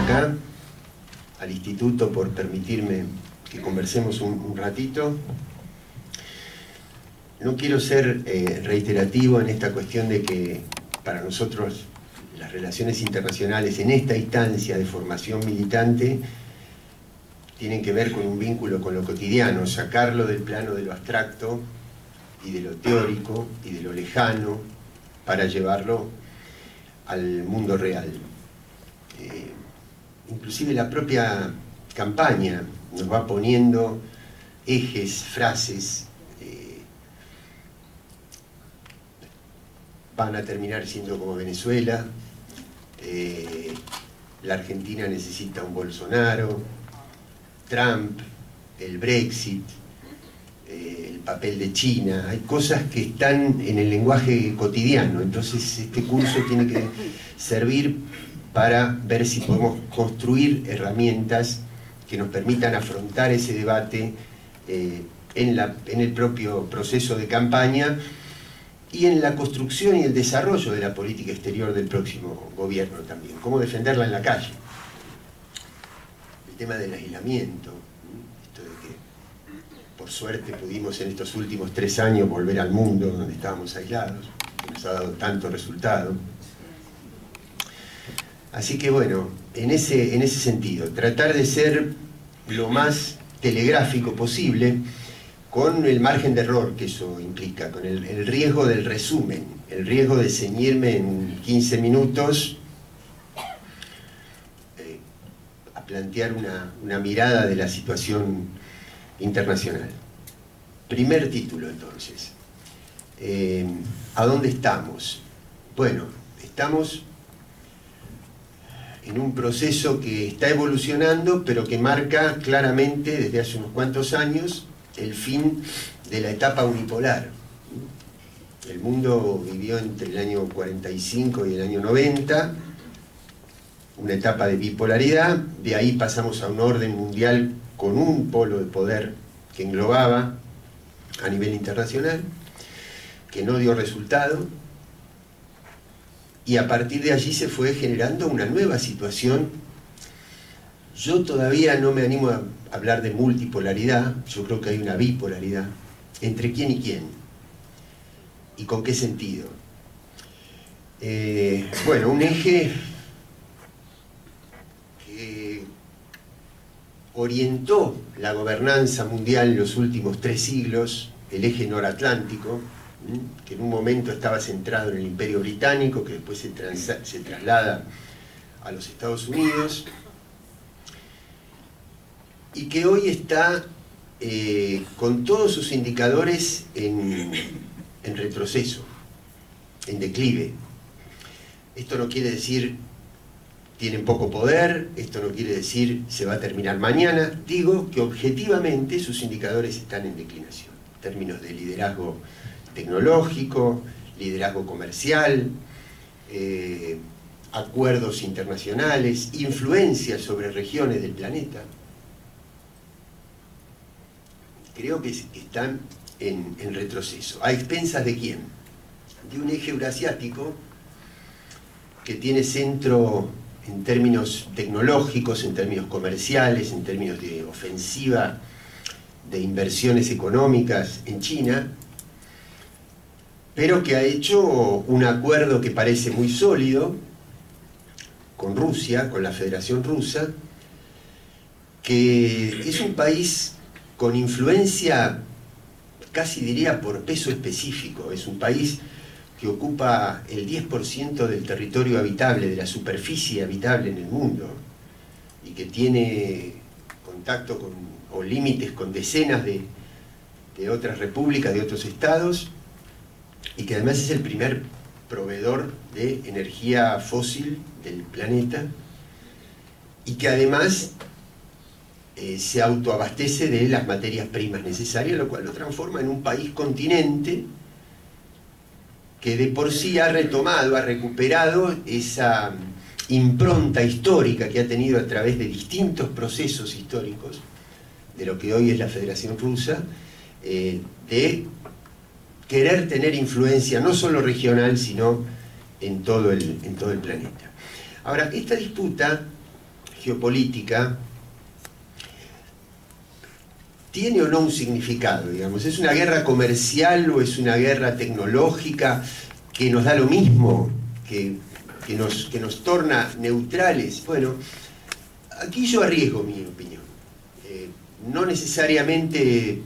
acá, al instituto, por permitirme que conversemos un ratito. No quiero ser reiterativo en esta cuestión de que para nosotros las relaciones internacionales en esta instancia de formación militante tienen que ver con un vínculo con lo cotidiano, sacarlo del plano de lo abstracto y de lo teórico y de lo lejano para llevarlo al mundo real. Inclusive la propia campaña nos va poniendo ejes, frases, van a terminar siendo como Venezuela, la Argentina necesita un Bolsonaro, Trump, el Brexit, el papel de China. Hay cosas que están en el lenguaje cotidiano, entonces este curso tiene que servir para ver si podemos construir herramientas que nos permitan afrontar ese debate en el propio proceso de campaña y en la construcción y el desarrollo de la política exterior del próximo gobierno también. Cómo defenderla en la calle. El tema del aislamiento, esto de que por suerte pudimos en estos últimos 3 años volver al mundo donde estábamos aislados, que nos ha dado tanto resultado. Así que bueno, en ese sentido, tratar de ser lo más telegráfico posible, con el margen de error que eso implica, con el riesgo del resumen, el riesgo de ceñirme en 15 minutos a plantear una mirada de la situación internacional. Primer título, entonces. ¿A dónde estamos? Bueno, estamos en un proceso que está evolucionando, pero que marca claramente desde hace unos cuantos años el fin de la etapa unipolar. El mundo vivió entre el año 45 y el año 90 una etapa de bipolaridad, de ahí pasamos a un orden mundial con un polo de poder que englobaba a nivel internacional, que no dio resultado, y a partir de allí se fue generando una nueva situación. Yo todavía no me animo a hablar de multipolaridad, yo creo que hay una bipolaridad. ¿Entre quién y quién? ¿Y con qué sentido? Bueno, un eje que orientó la gobernanza mundial en los últimos 3 siglos, el eje noratlántico, que en un momento estaba centrado en el Imperio Británico, que después se traslada a los Estados Unidos, y que hoy está con todos sus indicadores en retroceso, en declive. Esto no quiere decir tienen poco poder, esto no quiere decir se va a terminar mañana, digo que objetivamente sus indicadores están en declinación, en términos de liderazgo tecnológico, liderazgo comercial, acuerdos internacionales, influencias sobre regiones del planeta. Creo que están en retroceso. ¿A expensas de quién? De un eje eurasiático que tiene centro en términos tecnológicos, en términos comerciales, en términos de ofensiva de inversiones económicas en China, pero que ha hecho un acuerdo que parece muy sólido con Rusia, con la Federación Rusa, que es un país con influencia, casi diría por peso específico. Es un país que ocupa el 10% del territorio habitable, de la superficie habitable en el mundo, y que tiene contacto con, o límites con decenas de otras repúblicas, de otros estados, y que además es el primer proveedor de energía fósil del planeta, y que además se autoabastece de las materias primas necesarias, lo cual lo transforma en un país continente que de por sí ha retomado, ha recuperado esa impronta histórica que ha tenido a través de distintos procesos históricos de lo que hoy es la Federación Rusa, de querer tener influencia no solo regional, sino en todo el planeta. Ahora, esta disputa geopolítica tiene o no un significado, digamos. ¿Es una guerra comercial o es una guerra tecnológica que nos da lo mismo, que nos torna neutrales? Bueno, aquí yo arriesgo mi opinión. No necesariamente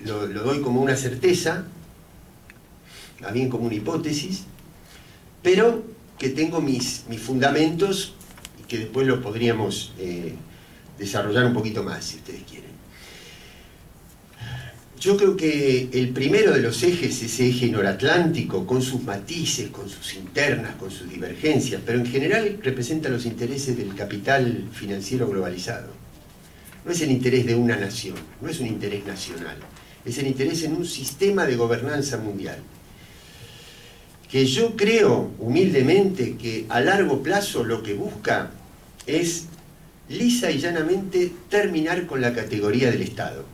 lo doy como una certeza, más bien como una hipótesis, pero que tengo mis fundamentos y que después los podríamos desarrollar un poquito más, si ustedes quieren. Yo creo que el primero de los ejes, ese eje noratlántico, con sus matices, con sus internas, con sus divergencias, pero en general representa los intereses del capital financiero globalizado. No es el interés de una nación, no es un interés nacional, es el interés en un sistema de gobernanza mundial, que yo creo humildemente que a largo plazo lo que busca es lisa y llanamente terminar con la categoría del Estado.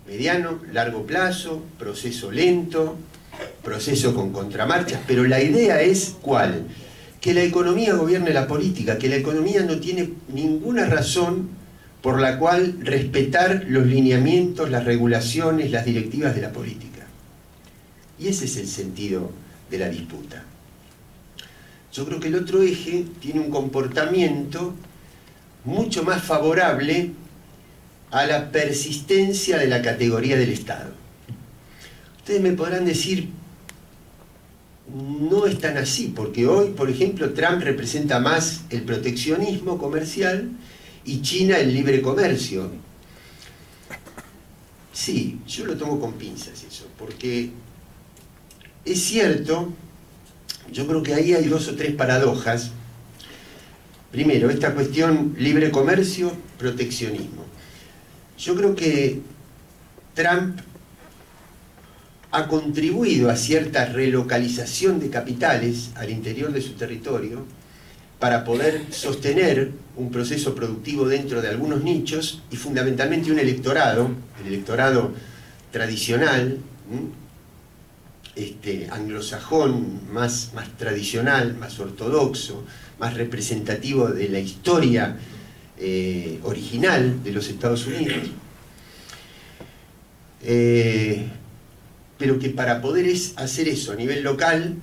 Mediano, largo plazo, proceso lento, proceso con contramarchas, pero la idea es ¿cuál? Que la economía gobierne la política, que la economía no tiene ninguna razón por la cual respetar los lineamientos, las regulaciones, las directivas de la política. Y ese es el sentido de la disputa. Yo creo que el otro eje tiene un comportamiento mucho más favorable a la persistencia de la categoría del Estado. Ustedes me podrán decir, no es tan así, porque hoy, por ejemplo, Trump representa más el proteccionismo comercial y China el libre comercio. Sí, yo lo tomo con pinzas eso, porque es cierto, yo creo que ahí hay dos o tres paradojas. Primero, esta cuestión libre comercio, proteccionismo. Yo creo que Trump ha contribuido a cierta relocalización de capitales al interior de su territorio para poder sostener un proceso productivo dentro de algunos nichos y fundamentalmente un electorado, el electorado tradicional, anglosajón, más tradicional, más ortodoxo, más representativo de la historia original de los Estados Unidos, pero que para poder hacer eso a nivel local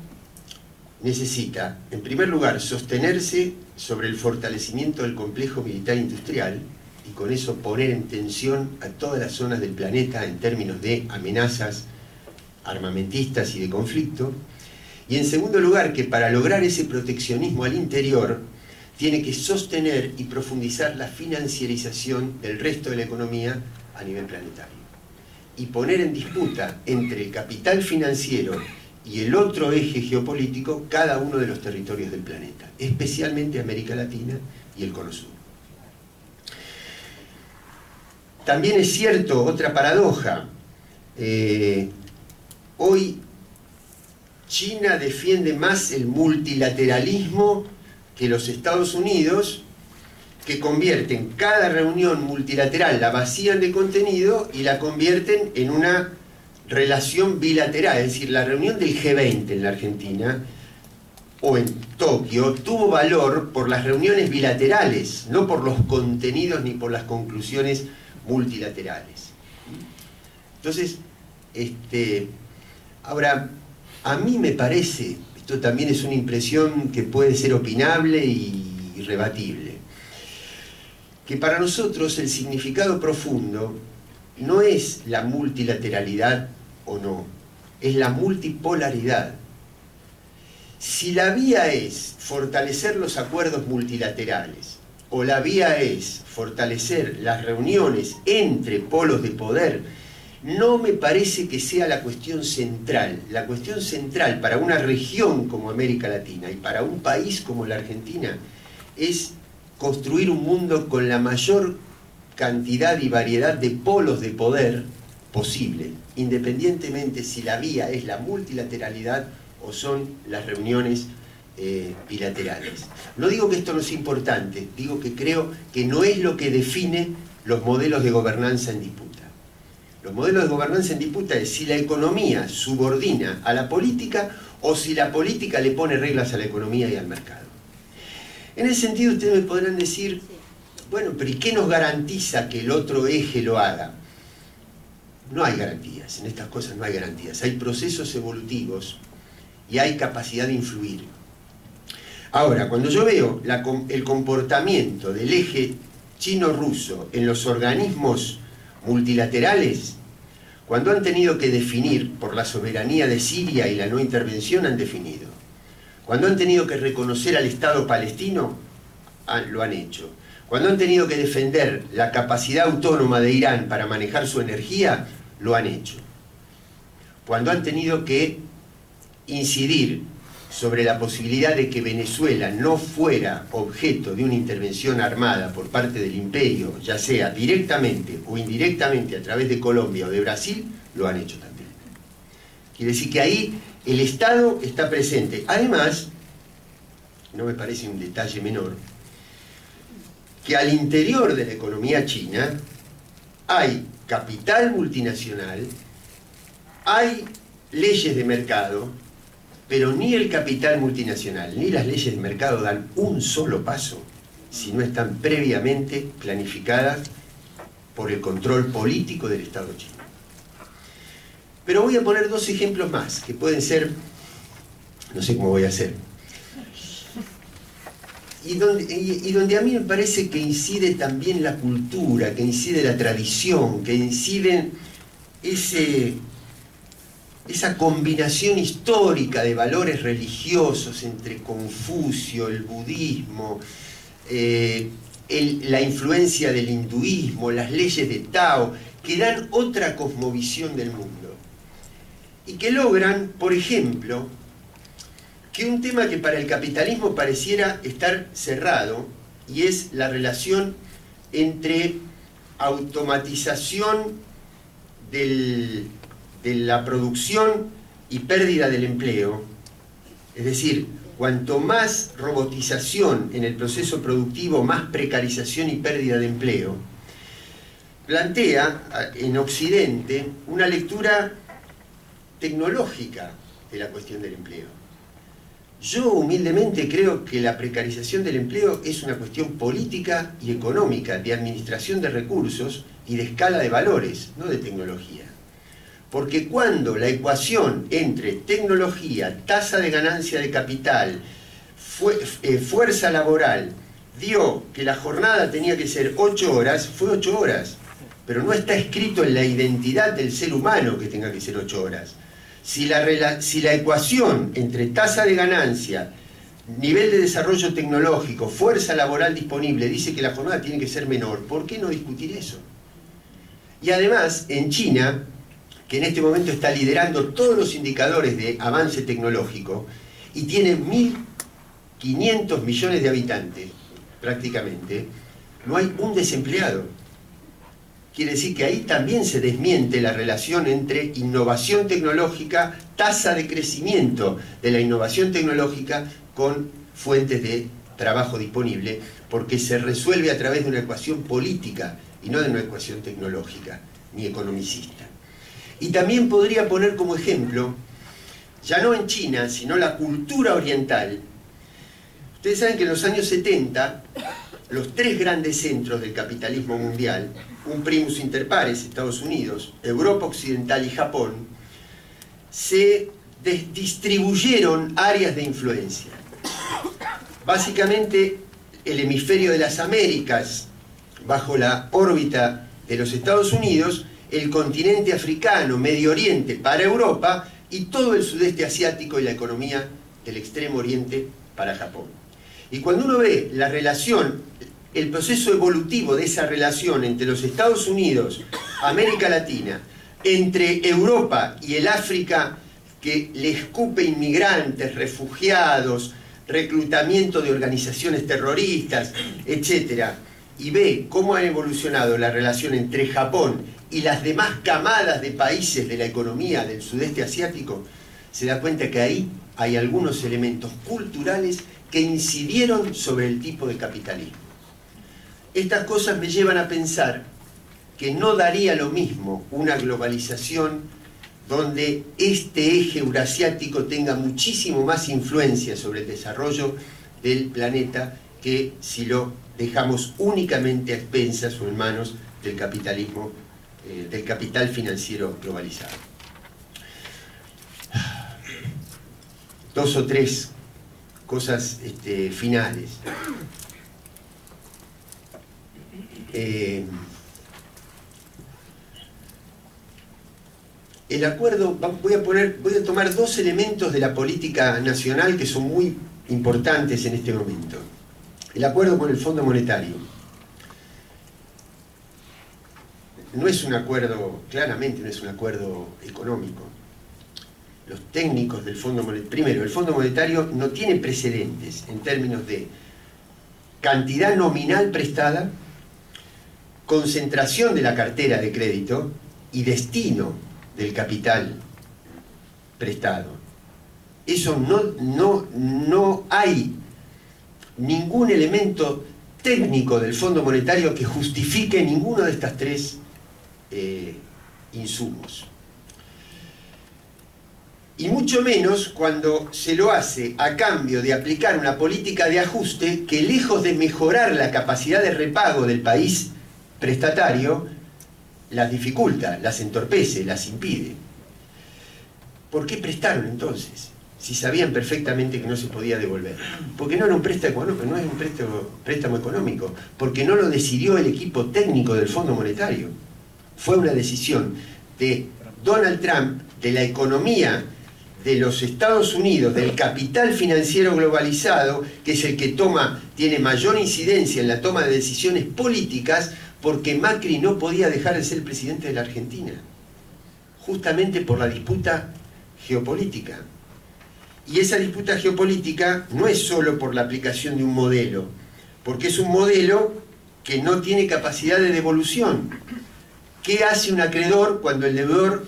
necesita, en primer lugar, sostenerse sobre el fortalecimiento del complejo militar industrial y con eso poner en tensión a todas las zonas del planeta en términos de amenazas armamentistas y de conflicto, y en segundo lugar, que para lograr ese proteccionismo al interior tiene que sostener y profundizar la financiarización del resto de la economía a nivel planetario y poner en disputa entre el capital financiero y el otro eje geopolítico cada uno de los territorios del planeta, especialmente América Latina y el Cono Sur. También es cierto, otra paradoja, hoy China defiende más el multilateralismo que los Estados Unidos, que convierten cada reunión multilateral, la vacían de contenido y la convierten en una relación bilateral. Es decir, la reunión del G20 en la Argentina o en Tokio tuvo valor por las reuniones bilaterales, no por los contenidos ni por las conclusiones multilaterales. Entonces, ahora, a mí me parece, esto también es una impresión que puede ser opinable y rebatible, que para nosotros el significado profundo no es la multilateralidad o no, es la multipolaridad. Si la vía es fortalecer los acuerdos multilaterales o la vía es fortalecer las reuniones entre polos de poder, no me parece que sea la cuestión central. La cuestión central para una región como América Latina y para un país como la Argentina es construir un mundo con la mayor cantidad y variedad de polos de poder posible, independientemente si la vía es la multilateralidad o son las reuniones bilaterales. No digo que esto no es importante, digo que creo que no es lo que define los modelos de gobernanza en disputa. Los modelos de gobernanza en disputa es si la economía subordina a la política o si la política le pone reglas a la economía y al mercado. En ese sentido ustedes me podrán decir, bueno, pero ¿y qué nos garantiza que el otro eje lo haga? No hay garantías, en estas cosas no hay garantías. Hay procesos evolutivos y hay capacidad de influir. Ahora, cuando yo veo el comportamiento del eje chino-ruso en los organismos multilaterales, cuando han tenido que definir por la soberanía de Siria y la no intervención, han definido. Cuando han tenido que reconocer al Estado palestino, lo han hecho. Cuando han tenido que defender la capacidad autónoma de Irán para manejar su energía, lo han hecho. Cuando han tenido que incidir sobre la posibilidad de que Venezuela no fuera objeto de una intervención armada por parte del imperio, ya sea directamente o indirectamente a través de Colombia o de Brasil, lo han hecho también. Quiere decir que ahí el Estado está presente. Además, no me parece un detalle menor, que al interior de la economía china hay capital multinacional, hay leyes de mercado, pero ni el capital multinacional ni las leyes de mercado dan un solo paso si no están previamente planificadas por el control político del Estado chino. Pero voy a poner dos ejemplos más, que pueden ser, no sé cómo voy a hacer, y donde a mí me parece que incide también la cultura, que incide la tradición, que incide esa combinación histórica de valores religiosos entre Confucio, el budismo, la influencia del hinduismo, las leyes de Tao, que dan otra cosmovisión del mundo. Y que logran, por ejemplo, que un tema que para el capitalismo pareciera estar cerrado, y es la relación entre automatización de la producción y pérdida del empleo, es decir, cuanto más robotización en el proceso productivo, más precarización y pérdida de empleo, plantea en Occidente una lectura tecnológica de la cuestión del empleo. Yo humildemente creo que la precarización del empleo es una cuestión política y económica, de administración de recursos y de escala de valores, no de tecnología. Porque cuando la ecuación entre tecnología, tasa de ganancia de capital, fuerza laboral, dio que la jornada tenía que ser 8 horas, fue 8 horas. Pero no está escrito en la identidad del ser humano que tenga que ser 8 horas. Si la ecuación entre tasa de ganancia, nivel de desarrollo tecnológico, fuerza laboral disponible, dice que la jornada tiene que ser menor, ¿por qué no discutir eso? Y además, en China, que en este momento está liderando todos los indicadores de avance tecnológico, y tiene 1.500 millones de habitantes, prácticamente, no hay un desempleado. Quiere decir que ahí también se desmiente la relación entre innovación tecnológica, tasa de crecimiento de la innovación tecnológica con fuentes de trabajo disponible, porque se resuelve a través de una ecuación política y no de una ecuación tecnológica ni economicista. Y también podría poner como ejemplo, ya no en China, sino la cultura oriental. Ustedes saben que en los años 70, los tres grandes centros del capitalismo mundial, un primus inter pares, Estados Unidos, Europa Occidental y Japón, se distribuyeron áreas de influencia. Básicamente, el hemisferio de las Américas, bajo la órbita de los Estados Unidos, el continente africano, Medio Oriente para Europa, y todo el sudeste asiático y la economía del Extremo Oriente para Japón. Y cuando uno ve la relación, el proceso evolutivo de esa relación entre los Estados Unidos, América Latina, entre Europa y el África que le escupe inmigrantes, refugiados, reclutamiento de organizaciones terroristas, etc., y ve cómo ha evolucionado la relación entre Japón y las demás camadas de países de la economía del sudeste asiático, se da cuenta que ahí hay algunos elementos culturales que incidieron sobre el tipo de capitalismo. Estas cosas me llevan a pensar que no daría lo mismo una globalización donde este eje eurasiático tenga muchísimo más influencia sobre el desarrollo del planeta que si lo dejamos únicamente a expensas o en manos del capitalismo, del capital financiero globalizado. 2 o 3 cosas finales. El acuerdo, voy a tomar 2 elementos de la política nacional que son muy importantes en este momento. El acuerdo con el Fondo Monetario. No es un acuerdo, claramente no es un acuerdo económico. Los técnicos del Fondo Monetario, primero, el Fondo Monetario no tiene precedentes en términos de cantidad nominal prestada, concentración de la cartera de crédito y destino del capital prestado. Eso no hay ningún elemento técnico del Fondo Monetario que justifique ninguno de estas 3 insumos. Y mucho menos cuando se lo hace a cambio de aplicar una política de ajuste que, lejos de mejorar la capacidad de repago del país prestatario, las dificulta, las entorpece, las impide. ¿Por qué prestaron entonces? Si sabían perfectamente que no se podía devolver. Porque no era un préstamo, no es un préstamo económico, porque no lo decidió el equipo técnico del Fondo Monetario. Fue una decisión de Donald Trump, de la economía de los Estados Unidos, del capital financiero globalizado, que es el que tiene mayor incidencia en la toma de decisiones políticas, porque Macri no podía dejar de ser el presidente de la Argentina, justamente por la disputa geopolítica. Y esa disputa geopolítica no es solo por la aplicación de un modelo, porque es un modelo que no tiene capacidad de devolución. ¿Qué hace un acreedor cuando el deudor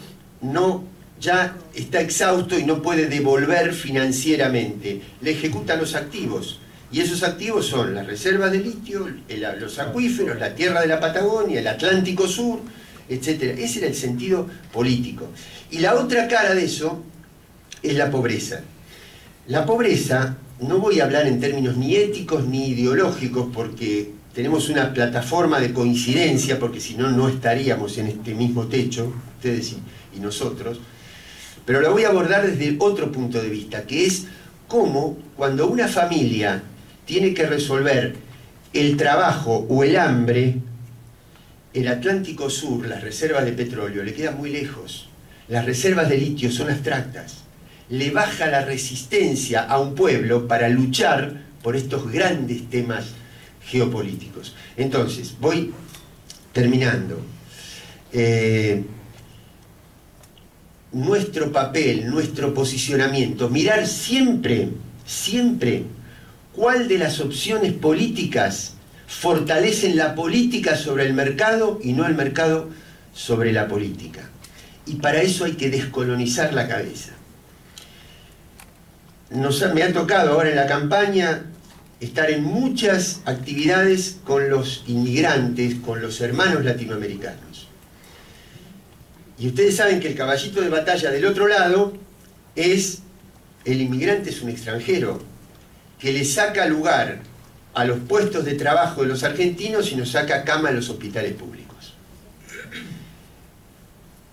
ya está exhausto y no puede devolver financieramente? Le ejecuta los activos. Y esos activos son las reservas de litio, los acuíferos, la tierra de la Patagonia, el Atlántico Sur, etc. Ese era el sentido político. Y la otra cara de eso es la pobreza. La pobreza, no voy a hablar en términos ni éticos ni ideológicos, porque tenemos una plataforma de coincidencia, porque si no, no estaríamos en este mismo techo, ustedes y nosotros, pero la voy a abordar desde otro punto de vista, que es cómo cuando una familia tiene que resolver el trabajo o el hambre, el Atlántico Sur, las reservas de petróleo, le quedan muy lejos. Las reservas de litio son abstractas. Le baja la resistencia a un pueblo para luchar por estos grandes temas geopolíticos. Entonces, voy terminando. Nuestro papel, nuestro posicionamiento, mirar siempre, siempre, cuál de las opciones políticas fortalecen la política sobre el mercado y no el mercado sobre la política. Y para eso hay que descolonizar la cabeza. Me ha tocado ahora en la campaña estar en muchas actividades con los inmigrantes, con los hermanos latinoamericanos. Y ustedes saben que el caballito de batalla del otro lado es el inmigrante, es un extranjero que le saca lugar a los puestos de trabajo de los argentinos y nos saca cama en los hospitales públicos.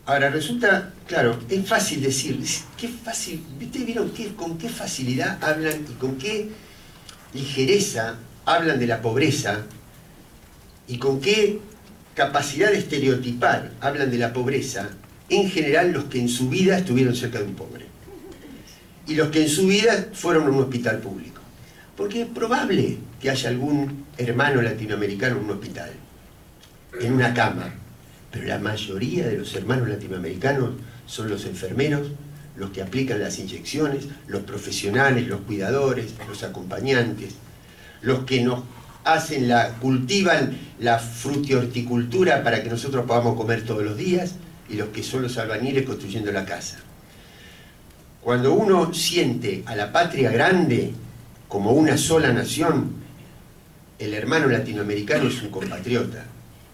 Ahora resulta, claro, es fácil decir, qué fácil, ¿ustedes vieron con qué facilidad hablan y con qué ligereza hablan de la pobreza y con qué capacidad de estereotipar hablan de la pobreza, en general los que en su vida estuvieron cerca de un pobre y los que en su vida fueron a un hospital público? Porque es probable que haya algún hermano latinoamericano en un hospital, en una cama, pero la mayoría de los hermanos latinoamericanos son los enfermeros, los que aplican las inyecciones, los profesionales, los cuidadores, los acompañantes, los que nos cultivan la frutihorticultura para que nosotros podamos comer todos los días, y los que son los albañiles construyendo la casa. Cuando uno siente a la patria grande como una sola nación, el hermano latinoamericano es un compatriota.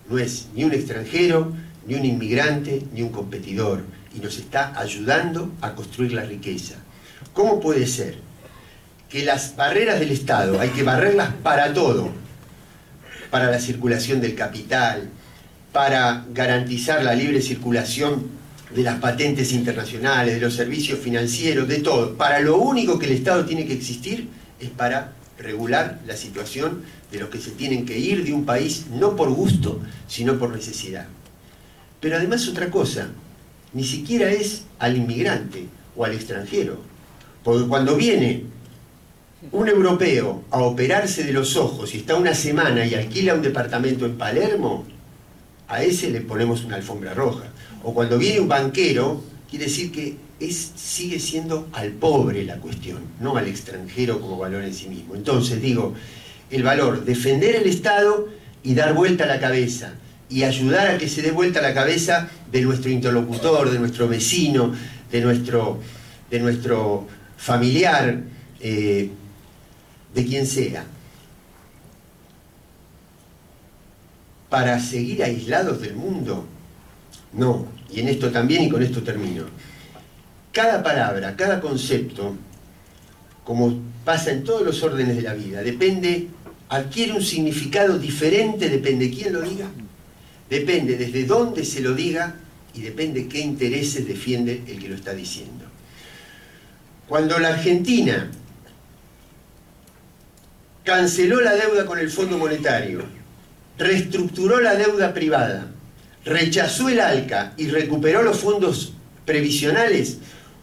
no es ni un extranjero, ni un inmigrante, ni un competidor, y nos está ayudando a construir la riqueza. ¿Cómo puede ser que las barreras del Estado hay que barrerlas para todo? Para la circulación del capital, para garantizar la libre circulación de las patentes internacionales, de los servicios financieros, de todo. Para lo único que el Estado tiene que existir es para regular la situación de los que se tienen que ir de un país, no por gusto, sino por necesidad. Pero además otra cosa, ni siquiera es al inmigrante o al extranjero, porque cuando viene un europeo a operarse de los ojos y está una semana y alquila un departamento en Palermo, a ese le ponemos una alfombra roja. O cuando viene un banquero, quiere decir que sigue siendo al pobre la cuestión, no al extranjero como valor en sí mismo. Entonces digo, el valor, defender el Estado y dar vuelta a la cabeza, y ayudar a que se dé vuelta a la cabeza de nuestro interlocutor, de nuestro vecino, de nuestro familiar, de quien sea. ¿Para seguir aislados del mundo? No, y en esto también, y con esto termino. Cada palabra, cada concepto, como pasa en todos los órdenes de la vida, adquiere un significado diferente, depende de quién lo diga, depende desde dónde se lo diga y depende qué intereses defiende el que lo está diciendo. Cuando la Argentina canceló la deuda con el Fondo Monetario, reestructuró la deuda privada, rechazó el ALCA y recuperó los fondos previsionales,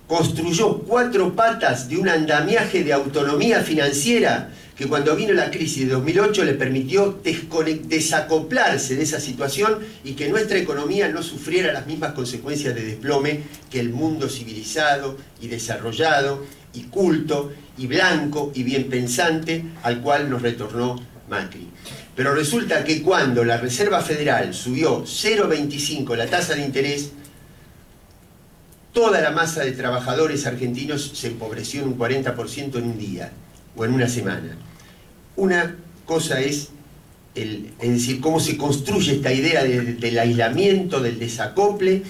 construyó 4 patas de un andamiaje de autonomía financiera que cuando vino la crisis de 2008 le permitió desacoplarse de esa situación y que nuestra economía no sufriera las mismas consecuencias de desplome que el mundo civilizado y desarrollado y culto y blanco y bien pensante al cual nos retornó Macri. Pero resulta que cuando la Reserva Federal subió 0,25 la tasa de interés, toda la masa de trabajadores argentinos se empobreció en un 40% en un día o en una semana. Una cosa es decir, cómo se construye esta idea del aislamiento, del desacople,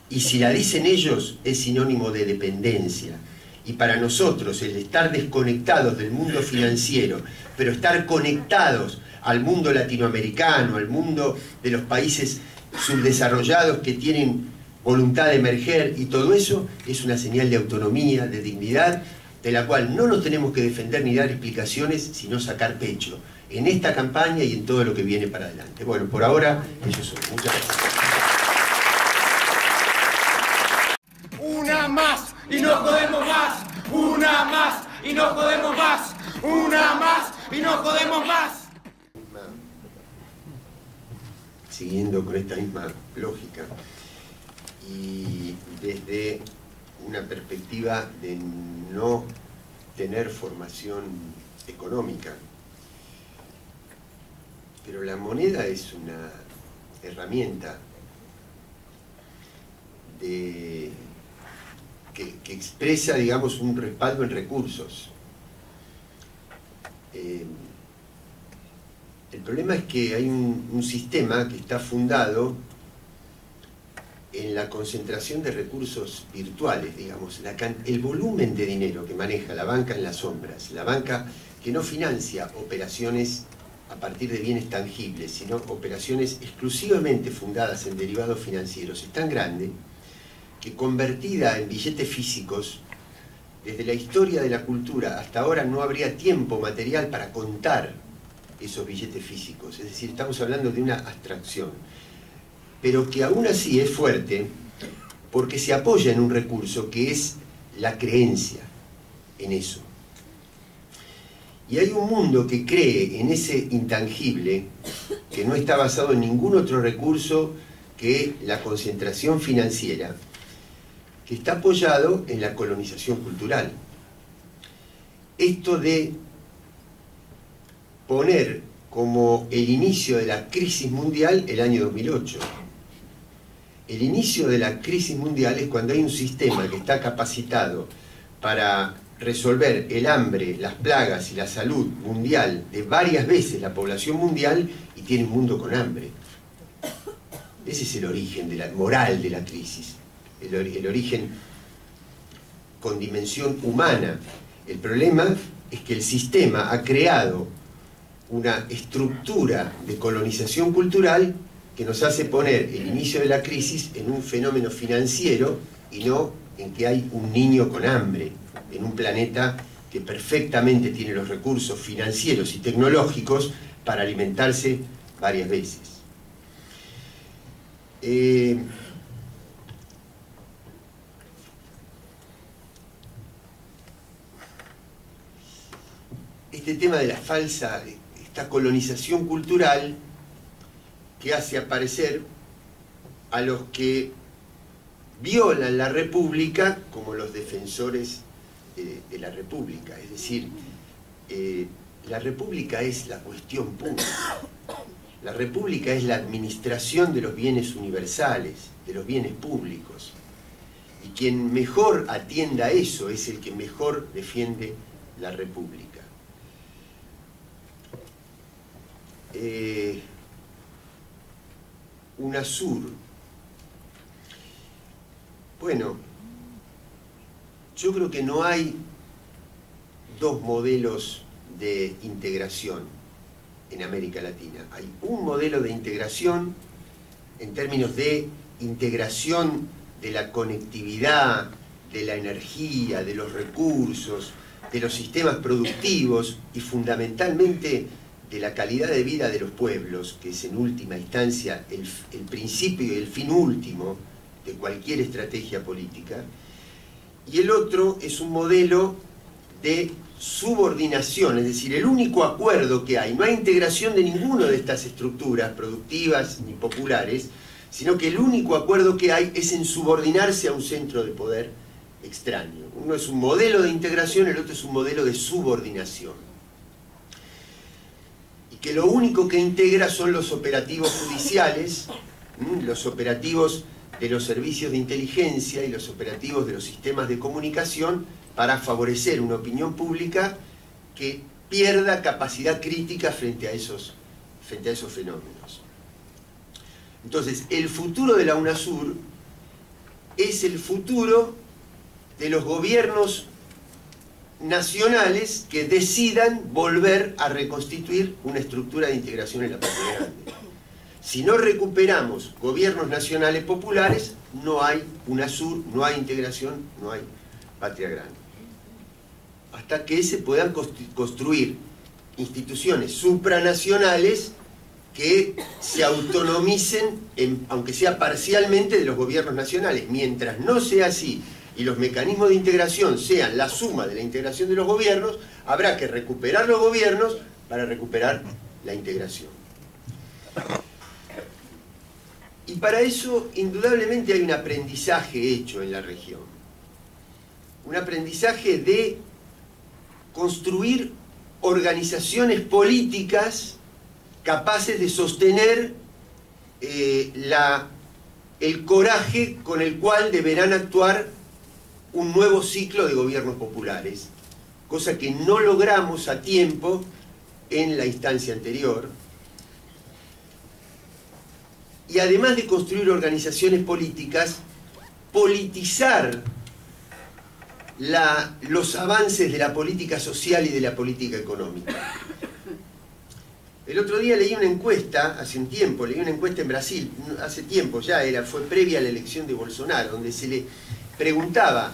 y si la dicen ellos es sinónimo de dependencia. Y para nosotros el estar desconectados del mundo financiero, pero estar conectados al mundo latinoamericano, al mundo de los países subdesarrollados que tienen voluntad de emerger, y todo eso es una señal de autonomía, de dignidad, de la cual no nos tenemos que defender ni dar explicaciones, sino sacar pecho en esta campaña y en todo lo que viene para adelante. Bueno, por ahora, eso son. Muchas gracias. Una más y no jodemos más. Una más y no jodemos más. Una más y no jodemos más. Siguiendo con esta misma lógica y desde una perspectiva de no tener formación económica, pero la moneda es una herramienta que expresa, digamos, un respaldo en recursos. El problema es que hay un sistema que está fundado en la concentración de recursos virtuales, digamos, el volumen de dinero que maneja la banca en las sombras, la banca que no financia operaciones a partir de bienes tangibles, sino operaciones exclusivamente fundadas en derivados financieros, es tan grande que convertida en billetes físicos, desde la historia de la cultura hasta ahora no habría tiempo material para contar esos billetes físicos, es decir, estamos hablando de una abstracción, pero que aún así es fuerte porque se apoya en un recurso que es la creencia en eso. Y hay un mundo que cree en ese intangible que no está basado en ningún otro recurso que la concentración financiera, que está apoyado en la colonización cultural. Esto de poner como el inicio de la crisis mundial el año 2008. El inicio de la crisis mundial es cuando hay un sistema que está capacitado para resolver el hambre, las plagas y la salud mundial de varias veces la población mundial y tiene un mundo con hambre. Ese es el origen de la moral de la crisis, el origen con dimensión humana. El problema es que el sistema ha creado una estructura de colonización cultural que nos hace poner el inicio de la crisis en un fenómeno financiero y no en que hay un niño con hambre en un planeta que perfectamente tiene los recursos financieros y tecnológicos para alimentarse varias veces. Este tema de la falsa, esta colonización cultural que hace aparecer a los que violan la República como los defensores de la República. Es decir, la República es la cuestión pública. La República es la administración de los bienes universales, de los bienes públicos. Y quien mejor atienda a eso es el que mejor defiende la República. UNASUR. Bueno, yo creo que no hay dos modelos de integración en América Latina. Hay un modelo de integración en términos de integración de la conectividad, de la energía, de los recursos, de los sistemas productivos y fundamentalmente de la calidad de vida de los pueblos, que es en última instancia el principio y el fin último de cualquier estrategia política. Y el otro es un modelo de subordinación, es decir, el único acuerdo que hay, no hay integración de ninguna de estas estructuras productivas ni populares, sino que el único acuerdo que hay es en subordinarse a un centro de poder extraño. Uno es un modelo de integración, el otro es un modelo de subordinación. Y que lo único que integra son los operativos judiciales, los operativos de los servicios de inteligencia y los operativos de los sistemas de comunicación para favorecer una opinión pública que pierda capacidad crítica frente a esos fenómenos. Entonces, el futuro de la UNASUR es el futuro de los gobiernos nacionales que decidan volver a reconstituir una estructura de integración en la patria grande. Si no recuperamos gobiernos nacionales populares, no hay UNASUR, no hay integración, no hay patria grande. Hasta que se puedan construir instituciones supranacionales que se autonomicen, aunque sea parcialmente, de los gobiernos nacionales. Mientras no sea así y los mecanismos de integración sean la suma de la integración de los gobiernos, habrá que recuperar los gobiernos para recuperar la integración. Y para eso, indudablemente, hay un aprendizaje hecho en la región. Un aprendizaje de construir organizaciones políticas capaces de sostener el coraje con el cual deberán actuar un nuevo ciclo de gobiernos populares, cosa que no logramos a tiempo en la instancia anterior. Y además de construir organizaciones políticas, politizar los avances de la política social y de la política económica. El otro día leí una encuesta, hace un tiempo, leí una encuesta en Brasil, hace tiempo ya, fue previa a la elección de Bolsonaro, donde se le preguntaba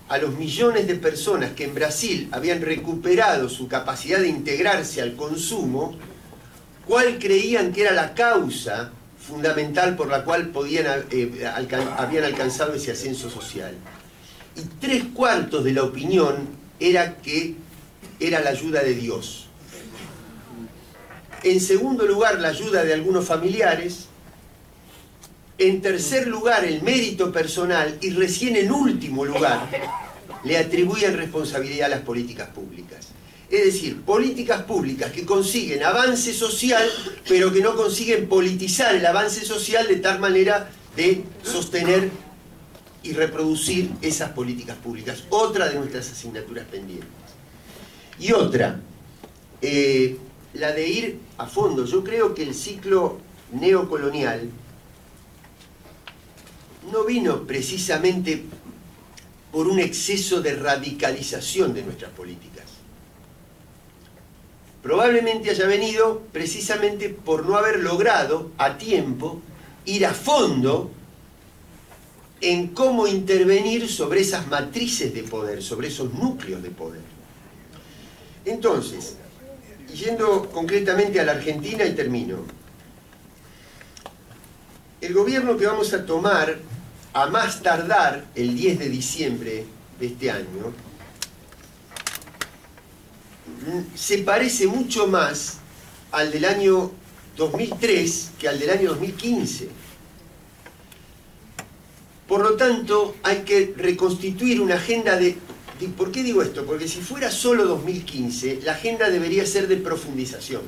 a los millones de personas que en Brasil habían recuperado su capacidad de integrarse al consumo, cuál creían que era la causa fundamental por la cual habían alcanzado ese ascenso social. Y 3/4 de la opinión era que era la ayuda de Dios. En segundo lugar, la ayuda de algunos familiares. En tercer lugar, el mérito personal. Y recién en último lugar, le atribuían responsabilidad a las políticas públicas. Es decir, políticas públicas que consiguen avance social, pero que no consiguen politizar el avance social de tal manera de sostener y reproducir esas políticas públicas. Otra de nuestras asignaturas pendientes. Y otra, la de ir a fondo. Yo creo que el ciclo neocolonial no vino precisamente por un exceso de radicalización de nuestras políticas. Probablemente haya venido precisamente por no haber logrado a tiempo ir a fondo en cómo intervenir sobre esas matrices de poder, sobre esos núcleos de poder. Entonces, yendo concretamente a la Argentina y termino. El gobierno que vamos a tomar, a más tardar el 10 de diciembre de este año, se parece mucho más al del año 2003 que al del año 2015. Por lo tanto, hay que reconstituir una agenda de... ¿Por qué digo esto? Porque si fuera solo 2015, la agenda debería ser de profundización.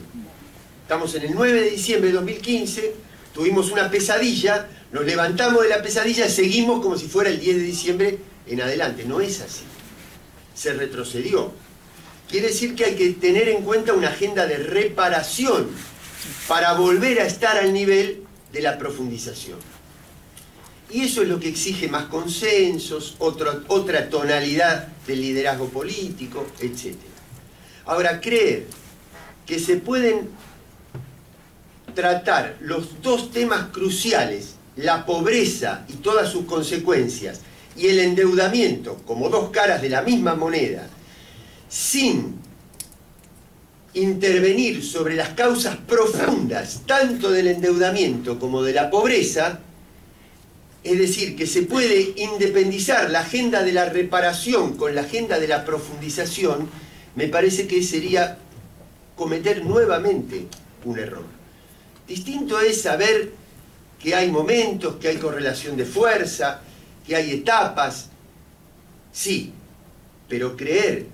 Estamos en el 9 de diciembre de 2015, tuvimos una pesadilla, nos levantamos de la pesadilla, seguimos como si fuera el 10 de diciembre en adelante. No es así. Se retrocedió. Quiere decir que hay que tener en cuenta una agenda de reparación para volver a estar al nivel de la profundización. Y eso es lo que exige más consensos, otra tonalidad del liderazgo político, etc. Ahora, creer que se pueden tratar los dos temas cruciales, la pobreza y todas sus consecuencias, y el endeudamiento, como dos caras de la misma moneda, sin intervenir sobre las causas profundas, tanto del endeudamiento como de la pobreza, es decir, que se puede independizar la agenda de la reparación con la agenda de la profundización, me parece que sería cometer nuevamente un error. Distinto es saber que hay momentos, que hay correlación de fuerza, que hay etapas, sí, pero creer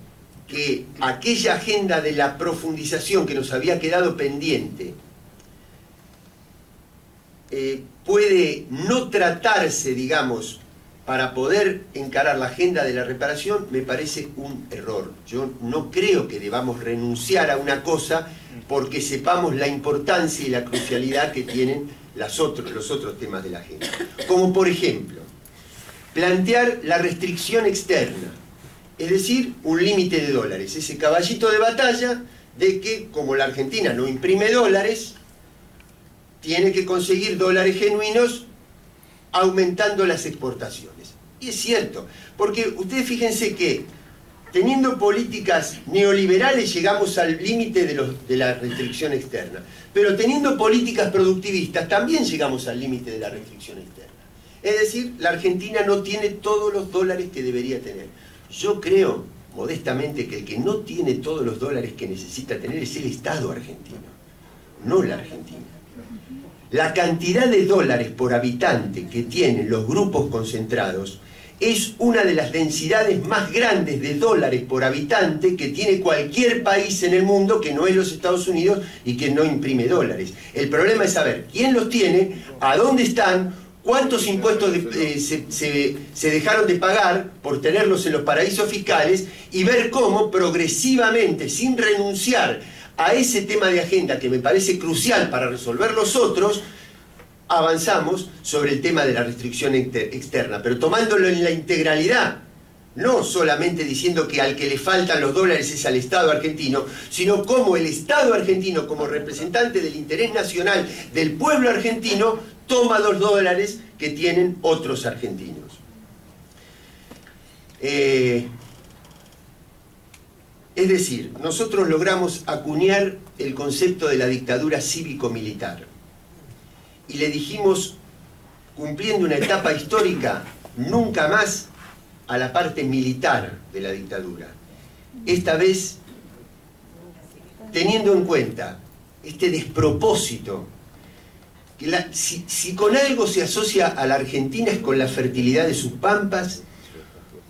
que aquella agenda de la profundización que nos había quedado pendiente puede no tratarse, digamos, para poder encarar la agenda de la reparación, me parece un error. Yo no creo que debamos renunciar a una cosa porque sepamos la importancia y la crucialidad que tienen los otros temas de la agenda. Como por ejemplo, plantear la restricción externa, es decir, un límite de dólares, ese caballito de batalla de que, como la Argentina no imprime dólares, tiene que conseguir dólares genuinos aumentando las exportaciones. Y es cierto, porque ustedes fíjense que teniendo políticas neoliberales llegamos al límite de la restricción externa, pero teniendo políticas productivistas también llegamos al límite de la restricción externa. Es decir, la Argentina no tiene todos los dólares que debería tener. Yo creo, modestamente, que el que no tiene todos los dólares que necesita tener es el Estado argentino, no la Argentina. La cantidad de dólares por habitante que tienen los grupos concentrados es una de las densidades más grandes de dólares por habitante que tiene cualquier país en el mundo que no es los Estados Unidos y que no imprime dólares. El problema es saber quién los tiene, a dónde están, cuántos impuestos se dejaron de pagar por tenerlos en los paraísos fiscales y ver cómo progresivamente, sin renunciar a ese tema de agenda que me parece crucial para resolver los otros, avanzamos sobre el tema de la restricción externa, pero tomándolo en la integralidad, no solamente diciendo que al que le faltan los dólares es al Estado argentino, sino como el Estado argentino, como representante del interés nacional del pueblo argentino, toma los dólares que tienen otros argentinos. Es decir, nosotros logramos acuñar el concepto de la dictadura cívico-militar y le dijimos, cumpliendo una etapa histórica, nunca más a la parte militar de la dictadura. Esta vez, teniendo en cuenta este despropósito, que si con algo se asocia a la Argentina es con la fertilidad de sus pampas,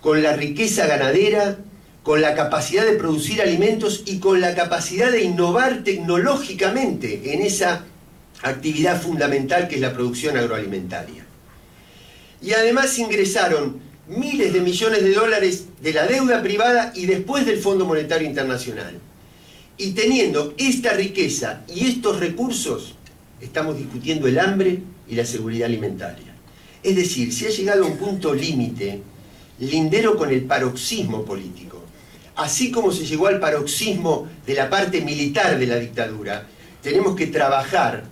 con la riqueza ganadera, con la capacidad de producir alimentos y con la capacidad de innovar tecnológicamente en esa actividad fundamental que es la producción agroalimentaria. Y además ingresaron miles de millones de dólares de la deuda privada y después del Fondo Monetario Internacional. Y teniendo esta riqueza y estos recursos, estamos discutiendo el hambre y la seguridad alimentaria. Es decir, se ha llegado a un punto límite, lindero con el paroxismo político. Así como se llegó al paroxismo de la parte militar de la dictadura, tenemos que trabajar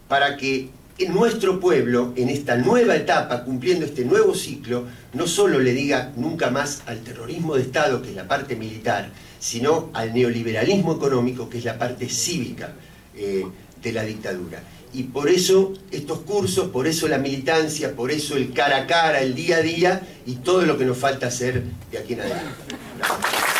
para que nuestro pueblo, en esta nueva etapa, cumpliendo este nuevo ciclo, no solo le diga nunca más al terrorismo de Estado, que es la parte militar, sino al neoliberalismo económico, que es la parte cívica de la dictadura. Y por eso estos cursos, por eso la militancia, por eso el cara a cara, el día a día, y todo lo que nos falta hacer de aquí en adelante. Gracias.